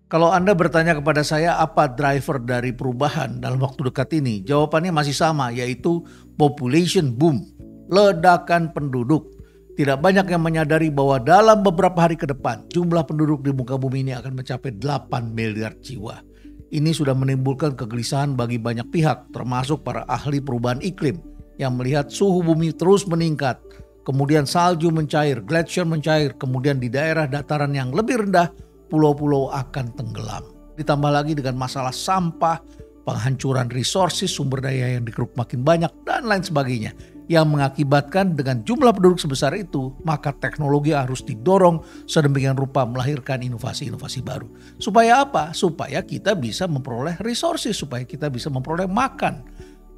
Kalau Anda bertanya kepada saya apa driver dari perubahan dalam waktu dekat ini, jawabannya masih sama, yaitu population boom, ledakan penduduk. Tidak banyak yang menyadari bahwa dalam beberapa hari ke depan, jumlah penduduk di muka bumi ini akan mencapai 8 miliar jiwa. Ini sudah menimbulkan kegelisahan bagi banyak pihak, termasuk para ahli perubahan iklim yang melihat suhu bumi terus meningkat. Kemudian salju mencair, glasier mencair, kemudian di daerah dataran yang lebih rendah, pulau-pulau akan tenggelam. Ditambah lagi dengan masalah sampah, penghancuran resources, sumber daya yang dikeruk makin banyak, dan lain sebagainya. Yang mengakibatkan dengan jumlah penduduk sebesar itu, maka teknologi harus didorong sedemikian rupa melahirkan inovasi-inovasi baru. Supaya apa? Supaya kita bisa memperoleh resources, supaya kita bisa memperoleh makan.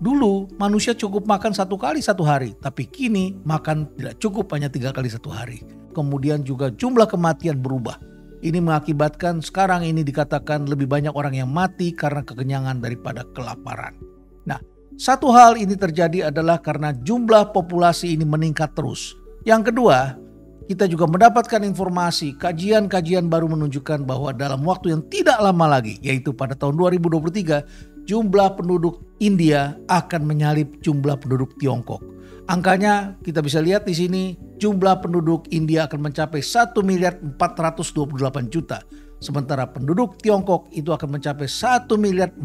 Dulu manusia cukup makan 1 kali 1 hari, tapi kini makan tidak cukup hanya 3 kali 1 hari. Kemudian juga jumlah kematian berubah. Ini mengakibatkan sekarang ini dikatakan lebih banyak orang yang mati karena kekenyangan daripada kelaparan. Nah, satu hal ini terjadi adalah karena jumlah populasi ini meningkat terus. Yang kedua, kita juga mendapatkan informasi, kajian-kajian baru menunjukkan bahwa dalam waktu yang tidak lama lagi, yaitu pada tahun 2023, jumlah penduduk India akan menyalip jumlah penduduk Tiongkok. Angkanya kita bisa lihat di sini, jumlah penduduk India akan mencapai 1.428 juta. Sementara penduduk Tiongkok itu akan mencapai 1.425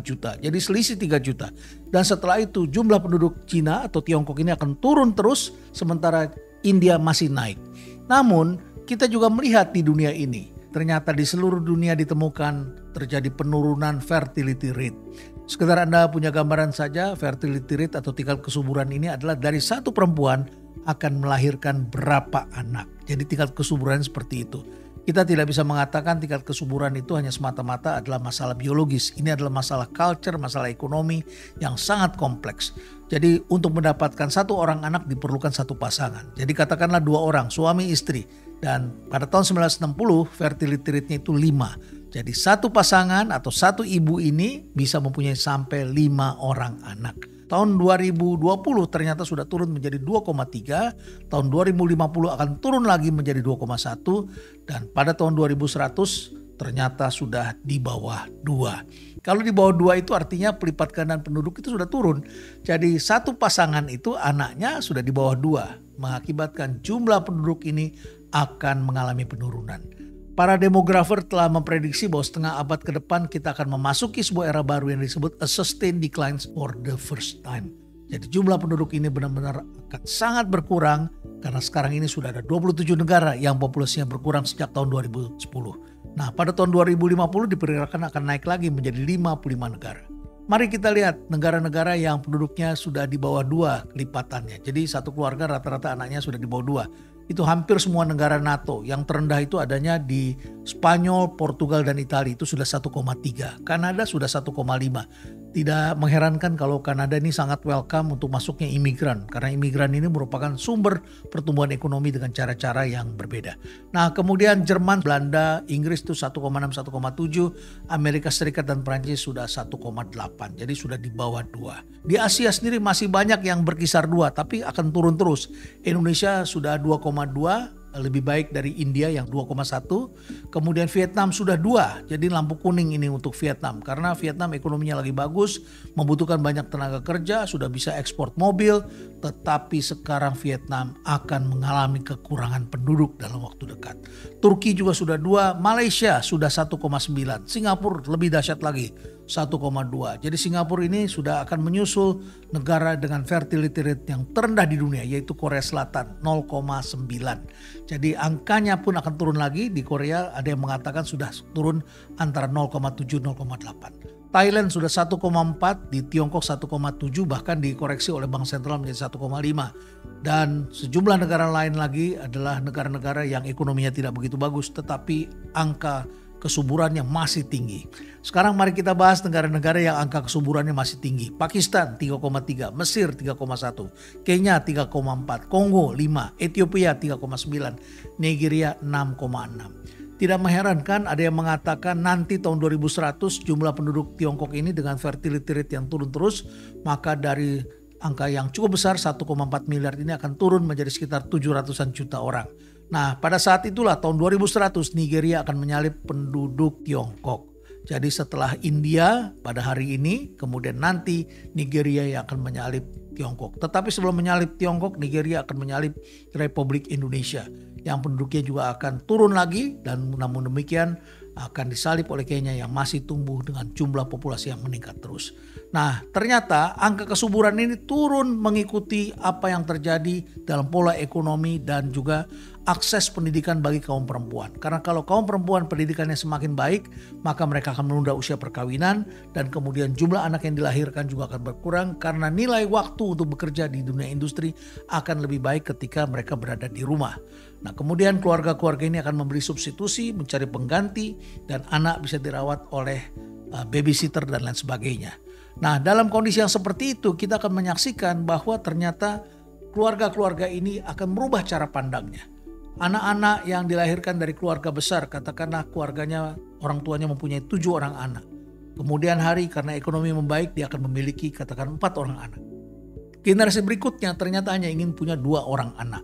juta. Jadi selisih 3 juta. Dan setelah itu jumlah penduduk Cina atau Tiongkok ini akan turun terus, sementara India masih naik. Namun kita juga melihat di dunia ini, ternyata di seluruh dunia ditemukan terjadi penurunan fertility rate. Sekedar Anda punya gambaran saja, fertility rate atau tingkat kesuburan ini adalah dari satu perempuan akan melahirkan berapa anak. Jadi tingkat kesuburan seperti itu. Kita tidak bisa mengatakan tingkat kesuburan itu hanya semata-mata adalah masalah biologis. Ini adalah masalah culture, masalah ekonomi yang sangat kompleks. Jadi untuk mendapatkan 1 orang anak diperlukan 1 pasangan. Jadi katakanlah 2 orang, suami istri. Dan pada tahun 1960 fertility rate-nya itu 5. Jadi 1 pasangan atau 1 ibu ini bisa mempunyai sampai 5 orang anak. Tahun 2020 ternyata sudah turun menjadi 2,3, tahun 2050 akan turun lagi menjadi 2,1, dan pada tahun 2100 ternyata sudah di bawah 2. Kalau di bawah 2 itu artinya pelipat gandaan penduduk itu sudah turun. Jadi 1 pasangan itu anaknya sudah di bawah 2, mengakibatkan jumlah penduduk ini akan mengalami penurunan. Para demografer telah memprediksi bahwa setengah abad ke depan kita akan memasuki sebuah era baru yang disebut a sustained decline for the first time. Jadi jumlah penduduk ini benar-benar akan sangat berkurang karena sekarang ini sudah ada 27 negara yang populasinya berkurang sejak tahun 2010. Nah, pada tahun 2050 diperkirakan akan naik lagi menjadi 55 negara. Mari kita lihat negara-negara yang penduduknya sudah di bawah 2 lipatannya. Jadi satu keluarga rata-rata anaknya sudah di bawah 2. Itu hampir semua negara NATO. Yang terendah itu adanya di Spanyol, Portugal, dan Italia. Itu sudah 1,3. Kanada sudah 1,5. Tidak mengherankan kalau Kanada ini sangat welcome untuk masuknya imigran. Karena imigran ini merupakan sumber pertumbuhan ekonomi dengan cara-cara yang berbeda. Nah, kemudian Jerman, Belanda, Inggris itu 1,6, 1,7. Amerika Serikat dan Prancis sudah 1,8. Jadi sudah di bawah 2. Di Asia sendiri masih banyak yang berkisar 2, tapi akan turun terus. Indonesia sudah 2,2, lebih baik dari India yang 2,1. Kemudian Vietnam sudah 2, jadi lampu kuning ini untuk Vietnam. Karena Vietnam ekonominya lagi bagus, membutuhkan banyak tenaga kerja, sudah bisa ekspor mobil. Tetapi sekarang Vietnam akan mengalami kekurangan penduduk dalam waktu dekat. Turki juga sudah 2, Malaysia sudah 1,9. Singapura lebih dahsyat lagi, 1,2. Jadi Singapura ini sudah akan menyusul negara dengan fertility rate yang terendah di dunia, yaitu Korea Selatan 0,9. Jadi angkanya pun akan turun lagi. Di Korea ada yang mengatakan sudah turun antara 0,7 0,8. Thailand sudah 1,4, di Tiongkok 1,7, bahkan dikoreksi oleh Bank Sentral menjadi 1,5. Dan sejumlah negara lain lagi adalah negara-negara yang ekonominya tidak begitu bagus tetapi angka kesuburannya masih tinggi. Sekarang mari kita bahas negara-negara yang angka kesuburannya masih tinggi. Pakistan 3,3, Mesir 3,1, Kenya 3,4, Kongo 5, Ethiopia 3,9, Nigeria 6,6. Tidak mengherankan ada yang mengatakan nanti tahun 2100 jumlah penduduk Tiongkok ini dengan fertility rate yang turun terus, maka dari angka yang cukup besar 1,4 miliar ini akan turun menjadi sekitar 700-an juta orang. Nah, pada saat itulah tahun 2100 Nigeria akan menyalip penduduk Tiongkok. Jadi setelah India pada hari ini, kemudian nanti Nigeria yang akan menyalip Tiongkok. Tetapi sebelum menyalip Tiongkok, Nigeria akan menyalip Republik Indonesia yang penduduknya juga akan turun lagi, dan namun demikian akan disalip oleh Kenya yang masih tumbuh dengan jumlah populasi yang meningkat terus. Nah, ternyata angka kesuburan ini turun mengikuti apa yang terjadi dalam pola ekonomi dan juga akses pendidikan bagi kaum perempuan. Karena kalau kaum perempuan pendidikannya semakin baik, maka mereka akan menunda usia perkawinan, dan kemudian jumlah anak yang dilahirkan juga akan berkurang karena nilai waktu untuk bekerja di dunia industri akan lebih baik ketika mereka berada di rumah. Nah, kemudian keluarga-keluarga ini akan memberi substitusi, mencari pengganti, dan anak bisa dirawat oleh babysitter dan lain sebagainya. Nah, dalam kondisi yang seperti itu kita akan menyaksikan bahwa ternyata keluarga-keluarga ini akan merubah cara pandangnya. Anak-anak yang dilahirkan dari keluarga besar, katakanlah keluarganya, orang tuanya mempunyai 7 orang anak. Kemudian hari karena ekonomi membaik dia akan memiliki katakan 4 orang anak. Generasi berikutnya ternyata hanya ingin punya 2 orang anak.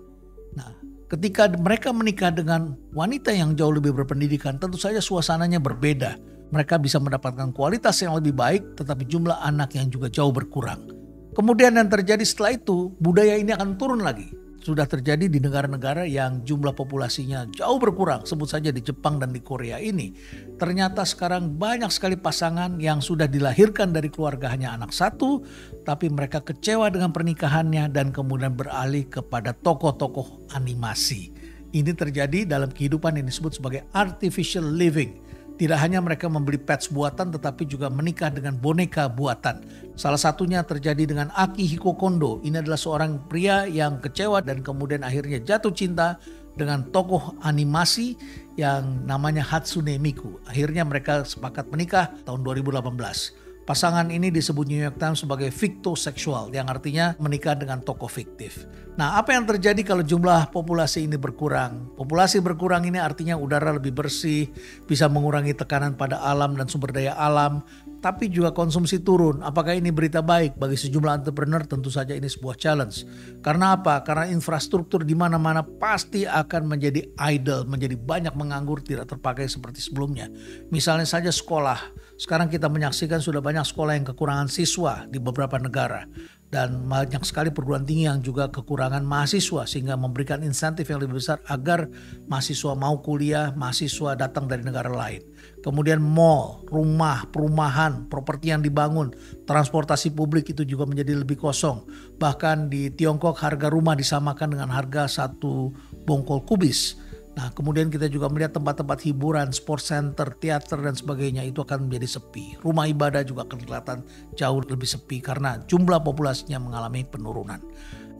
Nah, ketika mereka menikah dengan wanita yang jauh lebih berpendidikan, tentu saja suasananya berbeda. Mereka bisa mendapatkan kualitas yang lebih baik, tetapi jumlah anak yang juga jauh berkurang. Kemudian yang terjadi setelah itu, budaya ini akan turun lagi. Sudah terjadi di negara-negara yang jumlah populasinya jauh berkurang. Sebut saja di Jepang dan di Korea ini. Ternyata sekarang banyak sekali pasangan yang sudah dilahirkan dari keluarga hanya anak satu, tapi mereka kecewa dengan pernikahannya dan kemudian beralih kepada tokoh-tokoh animasi. Ini terjadi dalam kehidupan yang disebut sebagai artificial living. Tidak hanya mereka membeli pets buatan, tetapi juga menikah dengan boneka buatan. Salah satunya terjadi dengan Akihiko Kondo. Ini adalah seorang pria yang kecewa dan kemudian akhirnya jatuh cinta dengan tokoh animasi yang namanya Hatsune Miku. Akhirnya mereka sepakat menikah tahun 2018. Pasangan ini disebut New York Times sebagai fictoseksual, yang artinya menikah dengan tokoh fiktif. Nah, apa yang terjadi kalau jumlah populasi ini berkurang? Populasi berkurang ini artinya udara lebih bersih, bisa mengurangi tekanan pada alam dan sumber daya alam, tapi juga konsumsi turun. Apakah ini berita baik bagi sejumlah entrepreneur? Tentu saja ini sebuah challenge. Karena apa? Karena infrastruktur di mana-mana pasti akan menjadi idle, menjadi banyak menganggur, tidak terpakai seperti sebelumnya. Misalnya saja sekolah. Sekarang kita menyaksikan sudah banyak sekolah yang kekurangan siswa di beberapa negara. Dan banyak sekali perguruan tinggi yang juga kekurangan mahasiswa, sehingga memberikan insentif yang lebih besar agar mahasiswa mau kuliah, mahasiswa datang dari negara lain. Kemudian mall, rumah, perumahan, properti yang dibangun, transportasi publik itu juga menjadi lebih kosong. Bahkan di Tiongkok harga rumah disamakan dengan harga satu bongkol kubis. Nah, kemudian kita juga melihat tempat-tempat hiburan, sport center, teater dan sebagainya itu akan menjadi sepi. Rumah ibadah juga akan kelihatan jauh lebih sepi karena jumlah populasinya mengalami penurunan.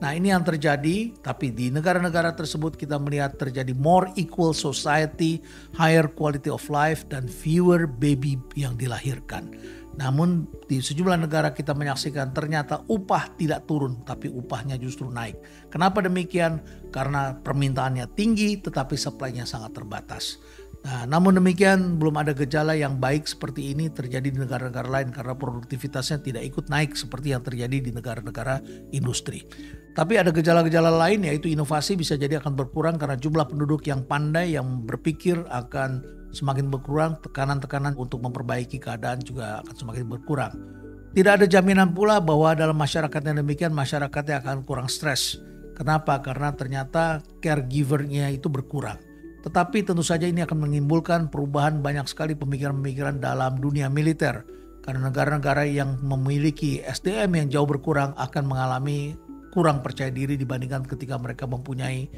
Nah, ini yang terjadi, tapi di negara-negara tersebut kita melihat terjadi more equal society, higher quality of life, dan fewer baby yang dilahirkan. Namun di sejumlah negara kita menyaksikan ternyata upah tidak turun, tapi upahnya justru naik. Kenapa demikian? Karena permintaannya tinggi tetapi supply-nya sangat terbatas. Nah, namun demikian belum ada gejala yang baik seperti ini terjadi di negara-negara lain karena produktivitasnya tidak ikut naik seperti yang terjadi di negara-negara industri. Tapi ada gejala-gejala lain, yaitu inovasi bisa jadi akan berkurang karena jumlah penduduk yang pandai, yang berpikir akan semakin berkurang, tekanan-tekanan untuk memperbaiki keadaan juga akan semakin berkurang. Tidak ada jaminan pula bahwa dalam masyarakat yang demikian masyarakatnya akan kurang stres. Kenapa? Karena ternyata caregiver-nya itu berkurang. Tetapi tentu saja ini akan menimbulkan perubahan banyak sekali pemikiran-pemikiran dalam dunia militer. Karena negara-negara yang memiliki SDM yang jauh berkurang akan mengalami kurang percaya diri dibandingkan ketika mereka mempunyai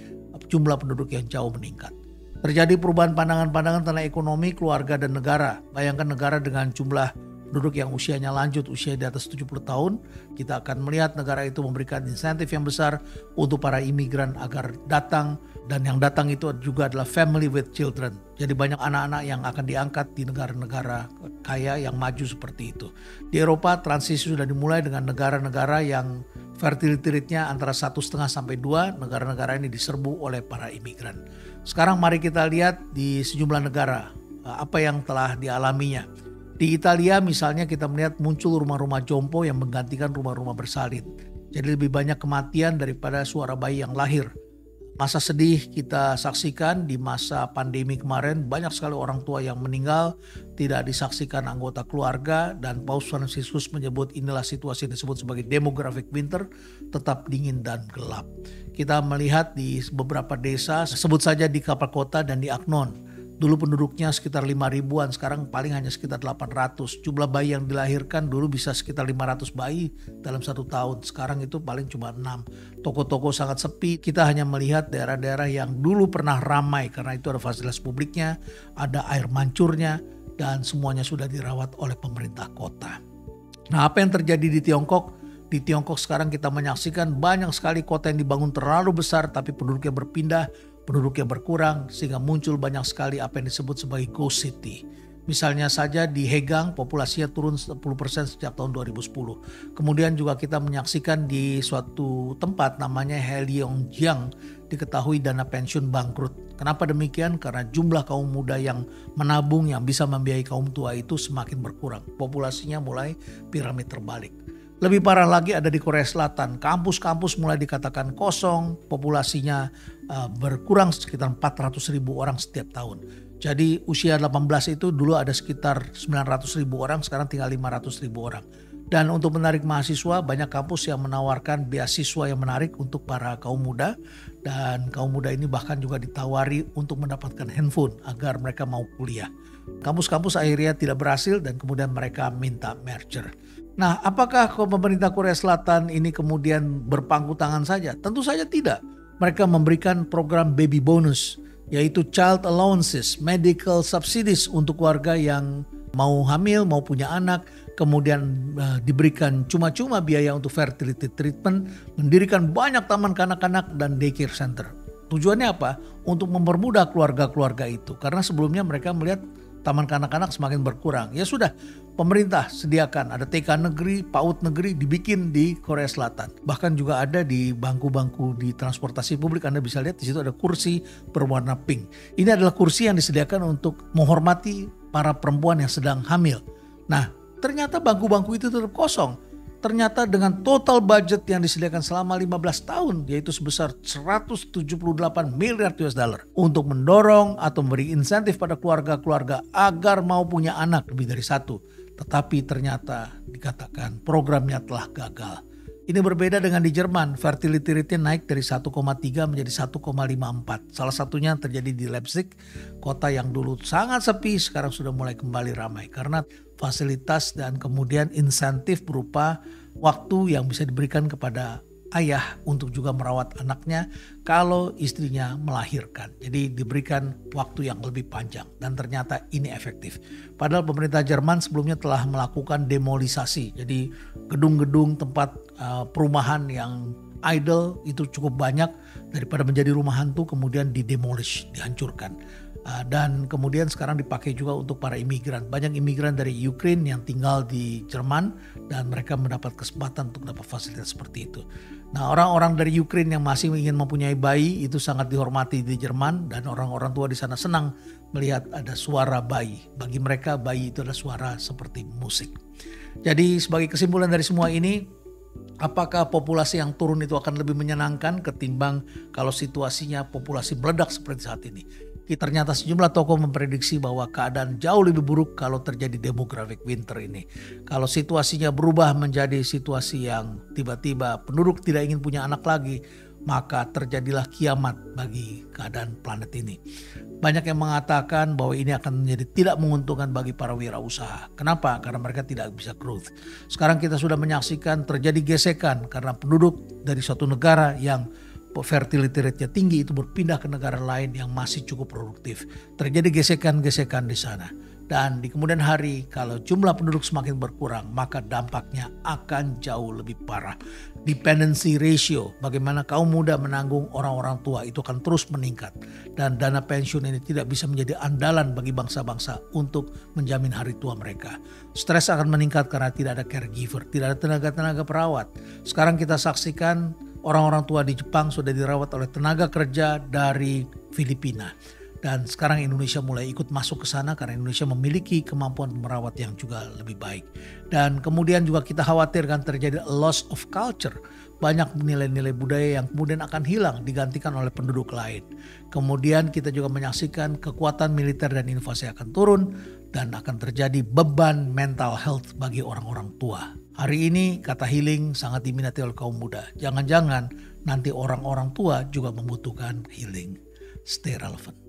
jumlah penduduk yang jauh meningkat. Terjadi perubahan pandangan-pandangan tentang ekonomi, keluarga, dan negara. Bayangkan negara dengan jumlah penduduk yang usianya lanjut, usia di atas 70 tahun. Kita akan melihat negara itu memberikan insentif yang besar untuk para imigran agar datang. Dan yang datang itu juga adalah family with children. Jadi banyak anak-anak yang akan diangkat di negara-negara kaya yang maju seperti itu. Di Eropa transisi sudah dimulai dengan negara-negara yang fertility rate-nya antara 1,5 sampai 2. Negara-negara ini diserbu oleh para imigran. Sekarang mari kita lihat di sejumlah negara apa yang telah dialaminya. Di Italia misalnya kita melihat muncul rumah-rumah jompo yang menggantikan rumah-rumah bersalin. Jadi lebih banyak kematian daripada suara bayi yang lahir. Masa sedih kita saksikan di masa pandemi kemarin, banyak sekali orang tua yang meninggal, tidak disaksikan anggota keluarga, dan Paus Fransiskus menyebut inilah situasi yang disebut sebagai demographic winter, tetap dingin dan gelap. Kita melihat di beberapa desa, sebut saja di Kapal Kota dan di Agnon. Dulu penduduknya sekitar 5.000-an, sekarang paling hanya sekitar 800. Jumlah bayi yang dilahirkan dulu bisa sekitar 500 bayi dalam 1 tahun. Sekarang itu paling cuma 6. Toko-toko sangat sepi. Kita hanya melihat daerah-daerah yang dulu pernah ramai karena itu ada fasilitas publiknya, ada air mancurnya, dan semuanya sudah dirawat oleh pemerintah kota. Nah, apa yang terjadi di Tiongkok? Di Tiongkok sekarang kita menyaksikan banyak sekali kota yang dibangun terlalu besar tapi penduduknya berpindah, penduduknya berkurang, sehingga muncul banyak sekali apa yang disebut sebagai ghost city. Misalnya saja di Hegang populasinya turun 10% sejak tahun 2010. Kemudian juga kita menyaksikan di suatu tempat namanya Heilongjiang diketahui dana pensiun bangkrut. Kenapa demikian? Karena jumlah kaum muda yang menabung yang bisa membiayai kaum tua itu semakin berkurang. Populasinya mulai piramid terbalik. Lebih parah lagi ada di Korea Selatan. Kampus-kampus mulai dikatakan kosong, populasinya berkurang sekitar 400.000 orang setiap tahun. Jadi usia 18 itu dulu ada sekitar 900.000 orang, sekarang tinggal 500.000 orang. Dan untuk menarik mahasiswa, banyak kampus yang menawarkan beasiswa yang menarik untuk para kaum muda. Dan kaum muda ini bahkan juga ditawari untuk mendapatkan handphone agar mereka mau kuliah. Kampus-kampus akhirnya tidak berhasil dan kemudian mereka minta merger. Nah, apakah pemerintah Korea Selatan ini kemudian berpangku tangan saja? Tentu saja tidak. Mereka memberikan program baby bonus, yaitu child allowances, medical subsidies untuk warga yang mau hamil, mau punya anak, kemudian diberikan cuma-cuma biaya untuk fertility treatment, mendirikan banyak taman kanak-kanak dan daycare center. Tujuannya apa? Untuk mempermudah keluarga-keluarga itu, karena sebelumnya mereka melihat taman kanak-kanak semakin berkurang. Ya sudah, pemerintah sediakan ada TK negeri, PAUD negeri dibikin di Korea Selatan. Bahkan juga ada di bangku-bangku di transportasi publik, Anda bisa lihat di situ ada kursi berwarna pink. Ini adalah kursi yang disediakan untuk menghormati para perempuan yang sedang hamil. Nah, ternyata bangku-bangku itu tetap kosong. Ternyata dengan total budget yang disediakan selama 15 tahun yaitu sebesar 178 miliar US dollar untuk mendorong atau memberi insentif pada keluarga-keluarga agar mau punya anak lebih dari satu. Tetapi ternyata dikatakan programnya telah gagal. Ini berbeda dengan di Jerman, fertility rate naik dari 1,3 menjadi 1,54. Salah satunya terjadi di Leipzig, kota yang dulu sangat sepi sekarang sudah mulai kembali ramai karena fasilitas dan kemudian insentif berupa waktu yang bisa diberikan kepada ayah untuk juga merawat anaknya kalau istrinya melahirkan. Jadi diberikan waktu yang lebih panjang dan ternyata ini efektif. Padahal pemerintah Jerman sebelumnya telah melakukan demolisasi. Jadi gedung-gedung tempat perumahan yang idle itu cukup banyak daripada menjadi rumah hantu kemudian didemolish, dihancurkan. Dan kemudian sekarang dipakai juga untuk para imigran. Banyak imigran dari Ukraina yang tinggal di Jerman dan mereka mendapat kesempatan untuk dapat fasilitas seperti itu. Nah, orang-orang dari Ukraina yang masih ingin mempunyai bayi itu sangat dihormati di Jerman dan orang-orang tua di sana senang melihat ada suara bayi. Bagi mereka bayi itu adalah suara seperti musik. Jadi sebagai kesimpulan dari semua ini, apakah populasi yang turun itu akan lebih menyenangkan ketimbang kalau situasinya populasi meledak seperti saat ini? Ternyata sejumlah tokoh memprediksi bahwa keadaan jauh lebih buruk kalau terjadi demographic winter ini. Kalau situasinya berubah menjadi situasi yang tiba-tiba penduduk tidak ingin punya anak lagi, maka terjadilah kiamat bagi keadaan planet ini. Banyak yang mengatakan bahwa ini akan menjadi tidak menguntungkan bagi para wirausaha. Kenapa? Karena mereka tidak bisa growth. Sekarang kita sudah menyaksikan terjadi gesekan karena penduduk dari suatu negara yang fertility rate-nya tinggi itu berpindah ke negara lain yang masih cukup produktif. Terjadi gesekan-gesekan di sana. Dan di kemudian hari kalau jumlah penduduk semakin berkurang maka dampaknya akan jauh lebih parah. Dependency ratio, bagaimana kaum muda menanggung orang-orang tua itu akan terus meningkat. Dan dana pensiun ini tidak bisa menjadi andalan bagi bangsa-bangsa untuk menjamin hari tua mereka. Stres akan meningkat karena tidak ada caregiver, tidak ada tenaga-tenaga perawat. Sekarang kita saksikan orang-orang tua di Jepang sudah dirawat oleh tenaga kerja dari Filipina. Dan sekarang Indonesia mulai ikut masuk ke sana karena Indonesia memiliki kemampuan merawat yang juga lebih baik. Dan kemudian juga kita khawatirkan terjadi loss of culture. Banyak nilai-nilai budaya yang kemudian akan hilang digantikan oleh penduduk lain. Kemudian kita juga menyaksikan kekuatan militer dan invasi akan turun dan akan terjadi beban mental health bagi orang-orang tua. Hari ini kata healing sangat diminati oleh kaum muda. Jangan-jangan nanti orang-orang tua juga membutuhkan healing. Stay relevant.